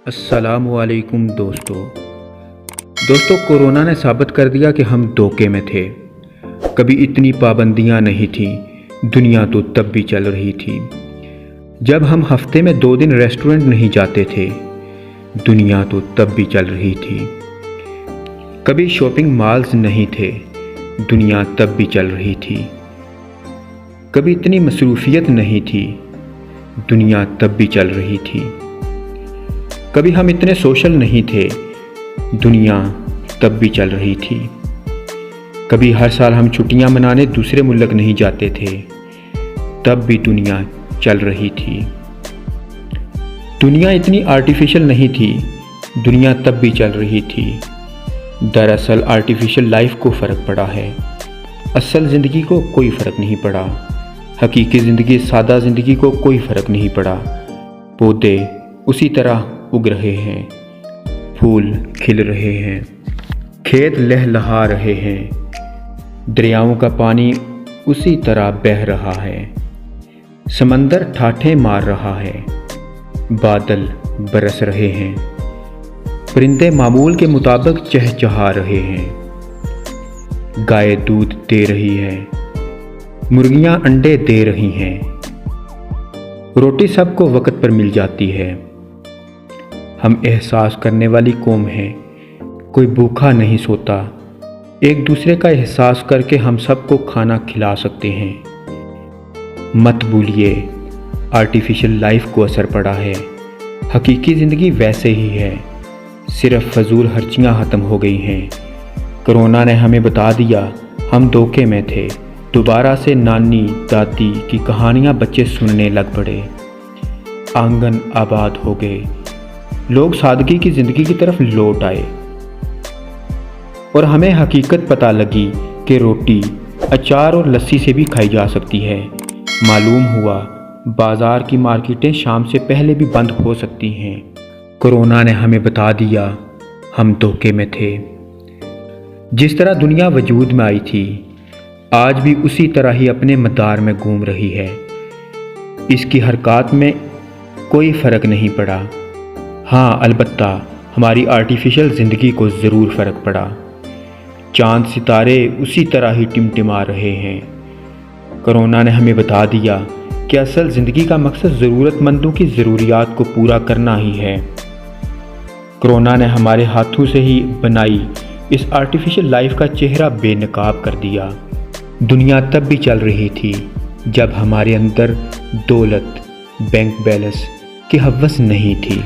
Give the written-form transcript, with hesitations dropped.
अस्सलाम वालेकुम दोस्तों कोरोना ने साबित कर दिया कि हम धोखे में थे। कभी इतनी पाबंदियां नहीं थीं, दुनिया तो तब भी चल रही थी। जब हम हफ्ते में 2 दिन रेस्टोरेंट नहीं जाते थे, दुनिया तो तब भी चल रही थी। कभी शॉपिंग मॉल्स नहीं थे, दुनिया तब भी चल रही थी। कभी इतनी मसरूफियत नहीं थी, दुनिया तब भी चल रही थी। कभी हम इतने सोशल नहीं थे, दुनिया तब भी चल रही थी। कभी हर साल हम छुट्टियां मनाने दूसरे मुल्क नहीं जाते थे, तब भी दुनिया चल रही थी। दुनिया इतनी आर्टिफिशियल नहीं थी, दुनिया तब भी चल रही थी। दरअसल आर्टिफिशियल लाइफ को फ़र्क पड़ा है, असल ज़िंदगी को कोई फ़र्क नहीं पड़ा। हकीकी ज़िंदगी, सादा ज़िंदगी को कोई फ़र्क नहीं पड़ा। पौधे उसी तरह उग रहे हैं, फूल खिल रहे हैं, खेत लहलहा रहे हैं, दरियाओं का पानी उसी तरह बह रहा है, समंदर ठाठे मार रहा है, बादल बरस रहे हैं, परिंदे मामूल के मुताबिक चहचहा रहे हैं, गाय दूध दे रही है, मुर्गियां अंडे दे रही हैं, रोटी सबको वक्त पर मिल जाती है। हम एहसास करने वाली कौम हैं, कोई भूखा नहीं सोता। एक दूसरे का एहसास करके हम सबको खाना खिला सकते हैं। मत भूलिए, आर्टिफिशियल लाइफ को असर पड़ा है, हकीकी ज़िंदगी वैसे ही है, सिर्फ फजूल खर्चियाँ ख़त्म हो गई हैं। कोरोना ने हमें बता दिया हम धोखे में थे। दोबारा से नानी दादी की कहानियाँ बच्चे सुनने लग पड़े, आंगन आबाद हो गए, लोग सादगी की ज़िंदगी की तरफ लौट आए और हमें हकीकत पता लगी कि रोटी अचार और लस्सी से भी खाई जा सकती है। मालूम हुआ बाज़ार की मार्केटें शाम से पहले भी बंद हो सकती हैं। कोरोना ने हमें बता दिया हम धोखे में थे। जिस तरह दुनिया वजूद में आई थी, आज भी उसी तरह ही अपने मदार में घूम रही है। इसकी हरकत में कोई फ़र्क नहीं पड़ा। हाँ, अलबत्ता हमारी आर्टिफिशियल ज़िंदगी को ज़रूर फ़र्क पड़ा। चाँद सितारे उसी तरह ही टिमटिमा रहे हैं। कोरोना ने हमें बता दिया कि असल ज़िंदगी का मकसद ज़रूरतमंदों की ज़रूरियात को पूरा करना ही है। कोरोना ने हमारे हाथों से ही बनाई इस आर्टिफिशियल लाइफ का चेहरा बेनकाब कर दिया। दुनिया तब भी चल रही थी जब हमारे अंदर दौलत, बैंक बैलेंस की हवस नहीं थी।